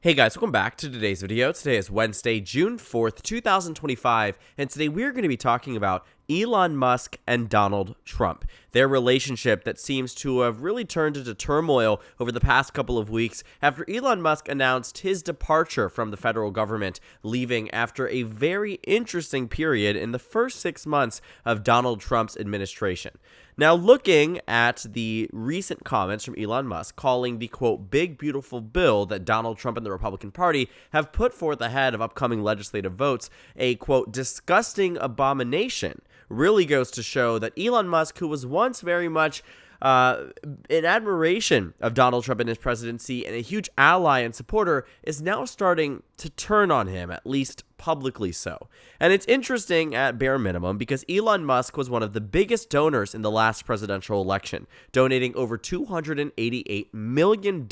Hey guys, welcome back to today's video. Today is Wednesday, June 4th, 2025, and today we're going to be talking about Elon Musk and Donald Trump, their relationship that seems to have really turned into turmoil over the past couple of weeks after Elon Musk announced his departure from the federal government, leaving after a very interesting period in the first 6 months of Donald Trump's administration. Now, looking at the recent comments from Elon Musk calling the, quote, big beautiful bill that Donald Trump and the Republican Party have put forth ahead of upcoming legislative votes a, quote, disgusting abomination, really goes to show that Elon Musk, who was once very much in admiration of Donald Trump and his presidency and a huge ally and supporter, is now starting to turn on him, at least publicly so. And it's interesting at bare minimum because Elon Musk was one of the biggest donors in the last presidential election, donating over $288 million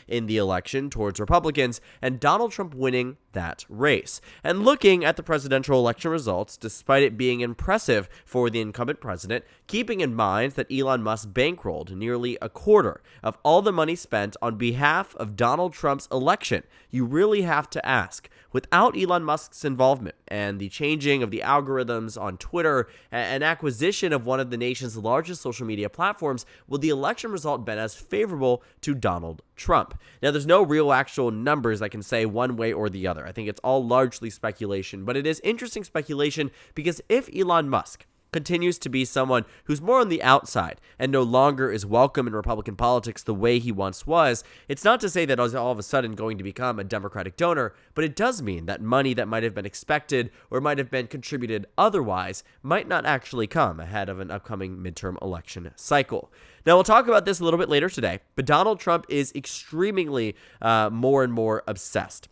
in the election towards Republicans, and Donald Trump winning that race. And looking at the presidential election results, despite it being impressive for the incumbent president, keeping in mind that Elon Musk bankrolled nearly a quarter of all the money spent on behalf of Donald Trump's election, you really have to ask, without Elon Musk's involvement and the changing of the algorithms on Twitter and acquisition of one of the nation's largest social media platforms, will the election result been as favorable to Donald Trump? Now, there's no real actual numbers I can say one way or the other. I think it's all largely speculation, but it is interesting speculation because if Elon Musk continues to be someone who's more on the outside and no longer is welcome in Republican politics the way he once was, it's not to say that he's all of a sudden going to become a Democratic donor, but it does mean that money that might have been expected or might have been contributed otherwise might not actually come ahead of an upcoming midterm election cycle. Now, we'll talk about this a little bit later today, but Donald Trump is extremely more and more obsessed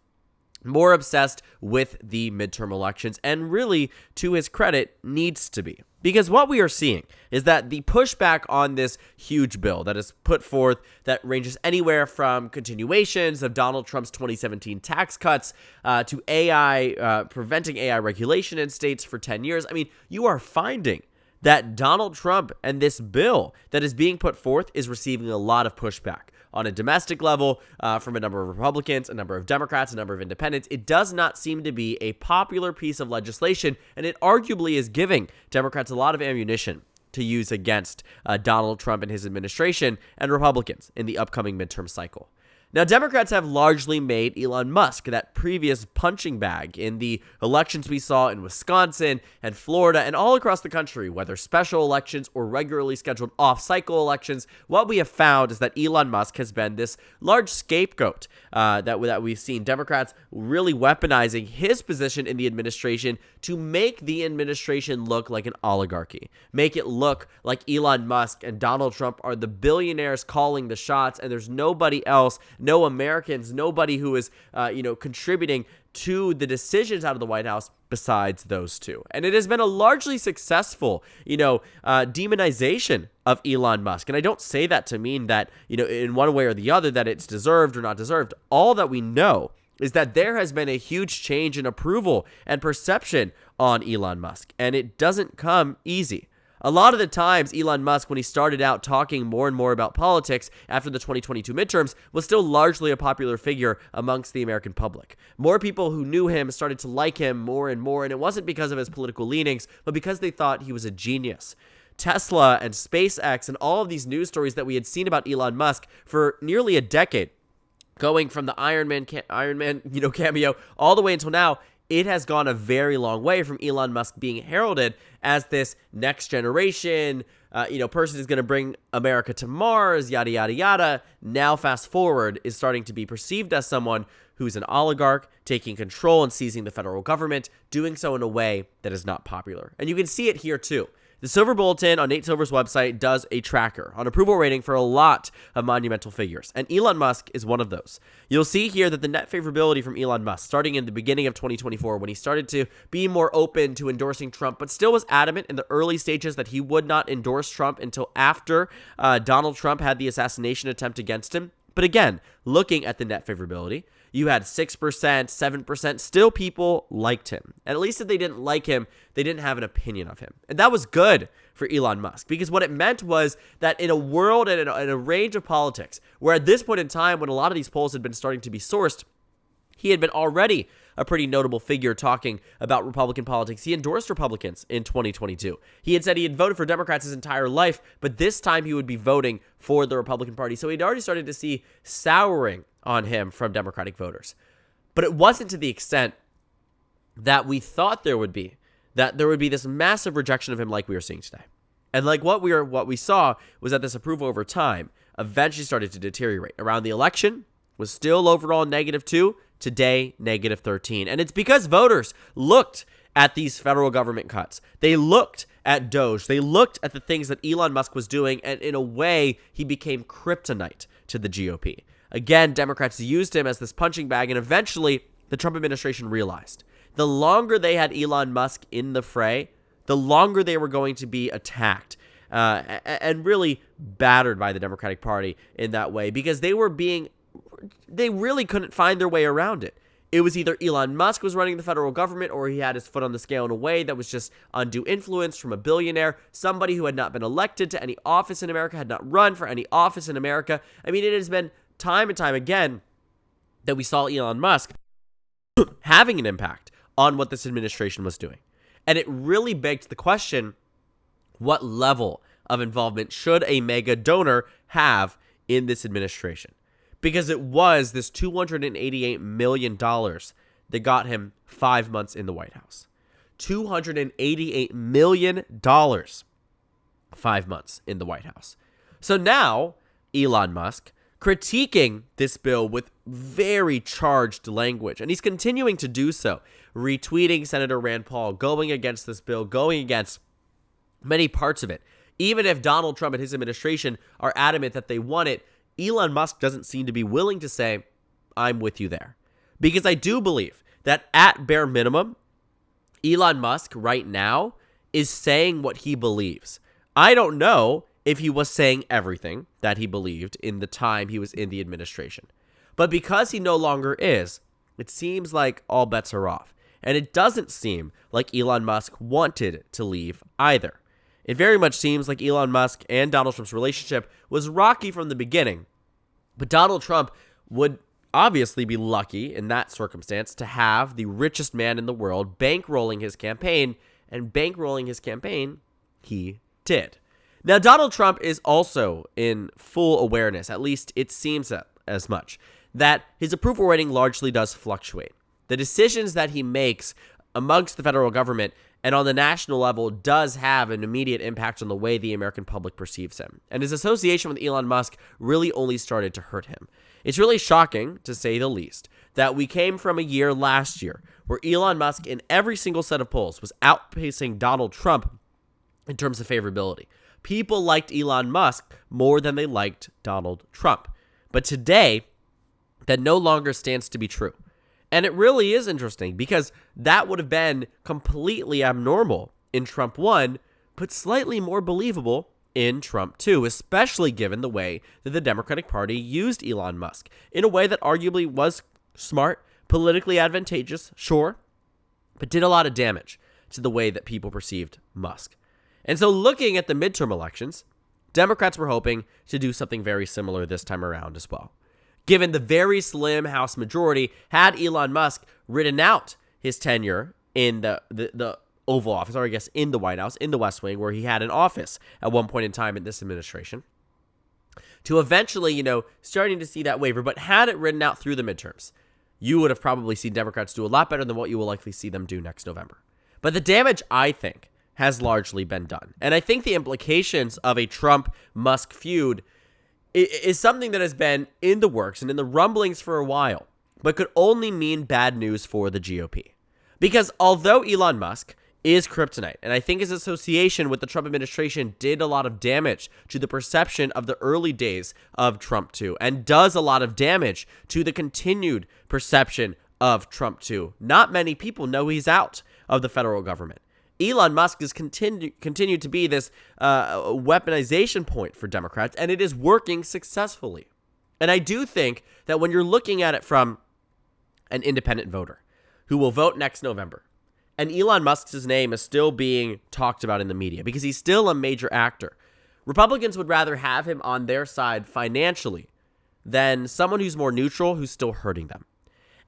with the midterm elections, and really, to his credit, needs to be. Because what we are seeing is that the pushback on this huge bill that is put forth that ranges anywhere from continuations of Donald Trump's 2017 tax cuts to AI, preventing AI regulation in states for 10 years. I mean, you are finding that Donald Trump and this bill that is being put forth is receiving a lot of pushback on a domestic level from a number of Republicans, a number of Democrats, a number of independents. It does not seem to be a popular piece of legislation, and it arguably is giving Democrats a lot of ammunition to use against Donald Trump and his administration and Republicans in the upcoming midterm cycle. Now, Democrats have largely made Elon Musk that previous punching bag in the elections we saw in Wisconsin and Florida and all across the country, whether special elections or regularly scheduled off-cycle elections. What we have found is that Elon Musk has been this large scapegoat that we've seen Democrats really weaponizing his position in the administration to make the administration look like an oligarchy, make it look like Elon Musk and Donald Trump are the billionaires calling the shots, and there's nobody else, no Americans, nobody who is, contributing to the decisions out of the White House besides those two. And it has been a largely successful, demonization of Elon Musk. And I don't say that to mean that, in one way or the other, that it's deserved or not deserved. All that we know is that there has been a huge change in approval and perception on Elon Musk, and it doesn't come easy. A lot of the times, Elon Musk, when he started out talking more and more about politics after the 2022 midterms, was still largely a popular figure amongst the American public. More people who knew him started to like him more and more, and it wasn't because of his political leanings, but because they thought he was a genius. Tesla and SpaceX and all of these news stories that we had seen about Elon Musk for nearly a decade, going from the Iron Man cameo all the way until now, it has gone a very long way from Elon Musk being heralded as this next generation, person who's going to bring America to Mars, yada, yada, yada. Now, fast forward, is starting to be perceived as someone who's an oligarch, taking control and seizing the federal government, doing so in a way that is not popular. And you can see it here too. The Silver Bulletin on Nate Silver's website does a tracker on approval rating for a lot of monumental figures, and Elon Musk is one of those. You'll see here that the net favorability from Elon Musk, starting in the beginning of 2024, when he started to be more open to endorsing Trump, but still was adamant in the early stages that he would not endorse Trump until after Donald Trump had the assassination attempt against him. But again, looking at the net favorability, you had 6%, 7%, still people liked him. And at least if they didn't like him, they didn't have an opinion of him. And that was good for Elon Musk, because what it meant was that in a world and in a range of politics, where at this point in time, when a lot of these polls had been starting to be sourced, He had been already a pretty notable figure talking about Republican politics. He endorsed Republicans in 2022. He had said he had voted for Democrats his entire life, but this time he would be voting for the Republican Party. So he'd already started to see souring on him from Democratic voters. But it wasn't to the extent that we thought there would be, that there would be this massive rejection of him like we are seeing today. And like what we saw was that this approval over time eventually started to deteriorate. Around the election was still overall -2, today -13. And it's because voters looked at these federal government cuts. They looked at Doge. They looked at the things that Elon Musk was doing, and in a way, he became kryptonite to the GOP. Again, Democrats used him as this punching bag, and eventually the Trump administration realized the longer they had Elon Musk in the fray, the longer they were going to be attacked and really battered by the Democratic Party in that way, because they really couldn't find their way around it. It was either Elon Musk was running the federal government, or he had his foot on the scale in a way that was just undue influence from a billionaire, somebody who had not been elected to any office in America, had not run for any office in America. I mean, it has been time and time again that we saw Elon Musk having an impact on what this administration was doing. And it really begs the question, what level of involvement should a mega donor have in this administration? Because it was this $288 million that got him 5 months in the White House. $288 million, 5 months in the White House. So now, Elon Musk critiquing this bill with very charged language, and he's continuing to do so, retweeting Senator Rand Paul, going against this bill, going against many parts of it. Even if Donald Trump and his administration are adamant that they want it, Elon Musk doesn't seem to be willing to say, I'm with you there. Because I do believe that at bare minimum, Elon Musk right now is saying what he believes. I don't know if he was saying everything that he believed in the time he was in the administration. But because he no longer is, it seems like all bets are off. And it doesn't seem like Elon Musk wanted to leave either. It very much seems like Elon Musk and Donald Trump's relationship was rocky from the beginning. But Donald Trump would obviously be lucky in that circumstance to have the richest man in the world bankrolling his campaign, and bankrolling his campaign, he did. Now, Donald Trump is also in full awareness, at least it seems as much, that his approval rating largely does fluctuate. The decisions that he makes amongst the federal government and on the national level does have an immediate impact on the way the American public perceives him. And his association with Elon Musk really only started to hurt him. It's really shocking, to say the least, that we came from a year last year where Elon Musk in every single set of polls was outpacing Donald Trump in terms of favorability. People liked Elon Musk more than they liked Donald Trump. But today, that no longer stands to be true. And it really is interesting because that would have been completely abnormal in Trump 1, but slightly more believable in Trump 2, especially given the way that the Democratic Party used Elon Musk in a way that arguably was smart, politically advantageous, sure, but did a lot of damage to the way that people perceived Musk. And so looking at the midterm elections, Democrats were hoping to do something very similar this time around as well. Given the very slim House majority, had Elon Musk ridden out his tenure in the Oval Office, or I guess in the White House, in the West Wing, where he had an office at one point in time in this administration, to eventually, starting to see that waver, but had it ridden out through the midterms, you would have probably seen Democrats do a lot better than what you will likely see them do next November. But the damage, I think, has largely been done. And I think the implications of a Trump-Musk feud is something that has been in the works and in the rumblings for a while, but could only mean bad news for the GOP. Because although Elon Musk is kryptonite, and I think his association with the Trump administration did a lot of damage to the perception of the early days of Trump 2, and does a lot of damage to the continued perception of Trump 2, not many people know he's out of the federal government. Elon Musk has continued to be this weaponization point for Democrats, and it is working successfully. And I do think that when you're looking at it from an independent voter who will vote next November, and Elon Musk's name is still being talked about in the media because he's still a major actor, Republicans would rather have him on their side financially than someone who's more neutral who's still hurting them.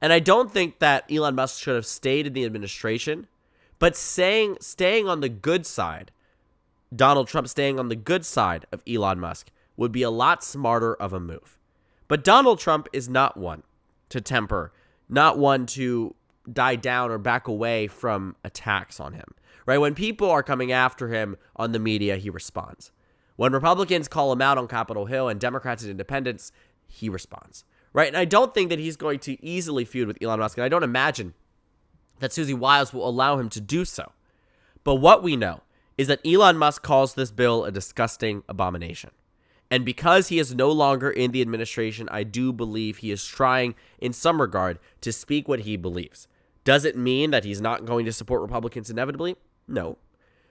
And I don't think that Elon Musk should have stayed in the administration, but staying on the good side, Donald Trump staying on the good side of Elon Musk would be a lot smarter of a move. But Donald Trump is not one to temper, not one to die down or back away from attacks on him, right? When people are coming after him on the media, he responds. When Republicans call him out on Capitol Hill and Democrats and independents, he responds, right? And I don't think that he's going to easily feud with Elon Musk, and I don't imagine that Susie Wiles will allow him to do so. But what we know is that Elon Musk calls this bill a disgusting abomination. And because he is no longer in the administration, I do believe he is trying, in some regard, to speak what he believes. Does it mean that he's not going to support Republicans inevitably? No.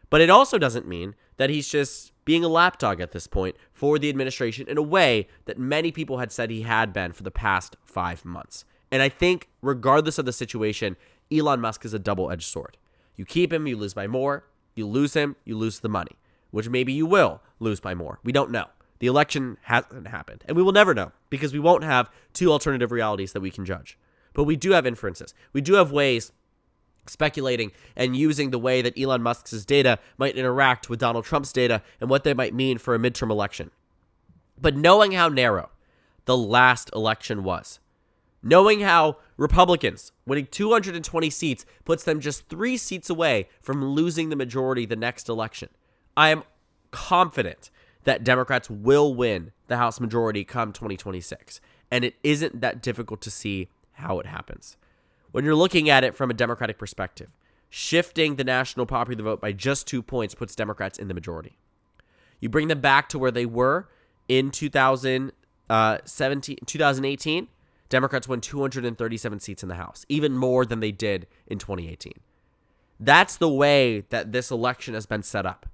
But it also doesn't mean that he's just being a lapdog at this point for the administration in a way that many people had said he had been for the past 5 months. And I think, regardless of the situation, Elon Musk is a double-edged sword. You keep him, you lose by more. You lose him, you lose the money, which maybe you will lose by more. We don't know. The election hasn't happened, and we will never know because we won't have two alternative realities that we can judge. But we do have inferences. We do have ways speculating and using the way that Elon Musk's data might interact with Donald Trump's data and what they might mean for a midterm election. But knowing how narrow the last election was, knowing how Republicans winning 220 seats puts them just 3 seats away from losing the majority the next election, I am confident that Democrats will win the House majority come 2026. And it isn't that difficult to see how it happens. When you're looking at it from a Democratic perspective, shifting the national popular vote by just 2 points puts Democrats in the majority. You bring them back to where they were in 2018, Democrats won 237 seats in the House, even more than they did in 2018. That's the way that this election has been set up.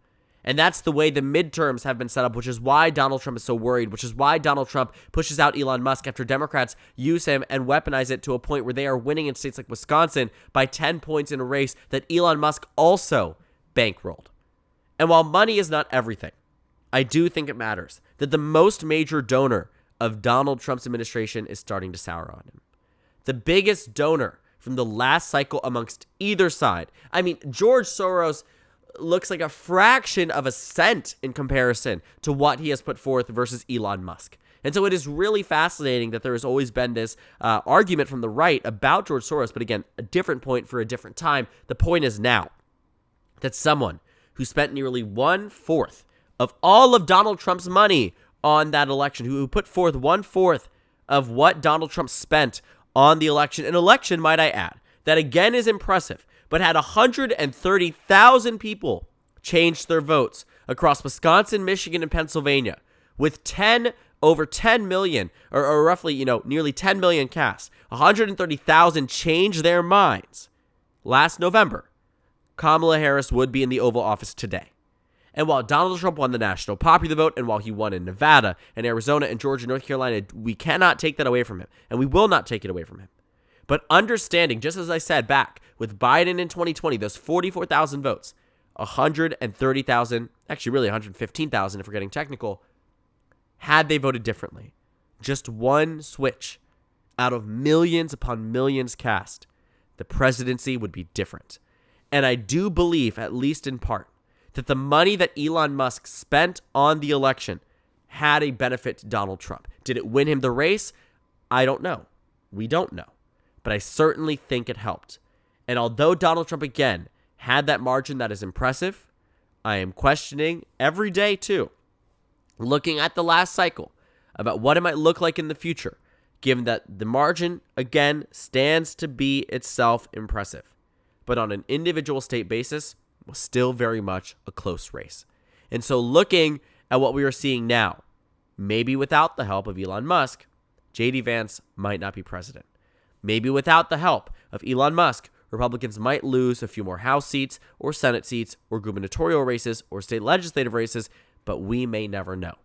And that's the way the midterms have been set up, which is why Donald Trump is so worried, which is why Donald Trump pushes out Elon Musk after Democrats use him and weaponize it to a point where they are winning in states like Wisconsin by 10 points in a race that Elon Musk also bankrolled. And while money is not everything, I do think it matters that the most major donor of Donald Trump's administration is starting to sour on him. The biggest donor from the last cycle amongst either side. I mean, George Soros looks like a fraction of a cent in comparison to what he has put forth versus Elon Musk. And so it is really fascinating that there has always been this argument from the right about George Soros, but again, a different point for a different time. The point is now that someone who spent nearly 1/4 of all of Donald Trump's money on that election, who put forth 1/4 of what Donald Trump spent on the election, an election, might I add, that again is impressive, but had 130,000 people change their votes across Wisconsin, Michigan, and Pennsylvania, with over 10 million, or roughly, nearly 10 million cast. 130,000 changed their minds. Last November, Kamala Harris would be in the Oval Office today. And while Donald Trump won the national popular vote, and while he won in Nevada and Arizona and Georgia and North Carolina, we cannot take that away from him, and we will not take it away from him. But understanding, just as I said back, with Biden in 2020, those 44,000 votes, 130,000, actually really 115,000 if we're getting technical, had they voted differently, just one switch out of millions upon millions cast, the presidency would be different. And I do believe, at least in part, that the money that Elon Musk spent on the election had a benefit to Donald Trump. Did it win him the race? I don't know. We don't know. But I certainly think it helped. And although Donald Trump, again, had that margin that is impressive, I am questioning every day, too, looking at the last cycle, about what it might look like in the future, given that the margin, again, stands to be itself impressive. But on an individual state basis, was still very much a close race. And so looking at what we are seeing now, maybe without the help of Elon Musk, J.D. Vance might not be president. Maybe without the help of Elon Musk, Republicans might lose a few more House seats or Senate seats or gubernatorial races or state legislative races, but we may never know.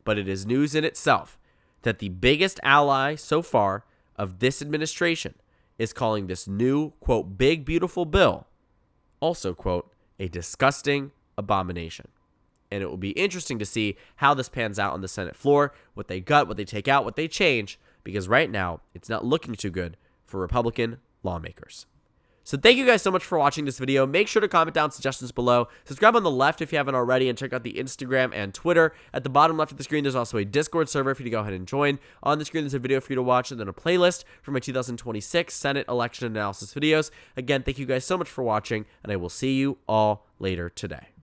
But it is news in itself that the biggest ally so far of this administration is calling this new, quote, big, beautiful bill, also, quote, a disgusting abomination. And it will be interesting to see how this pans out on the Senate floor, what they gut, what they take out, what they change, because right now it's not looking too good for Republican lawmakers. So thank you guys so much for watching this video. Make sure to comment down suggestions below. Subscribe on the left if you haven't already, and check out the Instagram and Twitter. At the bottom left of the screen, there's also a Discord server for you to go ahead and join. On the screen, there's a video for you to watch, and then a playlist for my 2026 Senate election analysis videos. Again, thank you guys so much for watching, and I will see you all later today.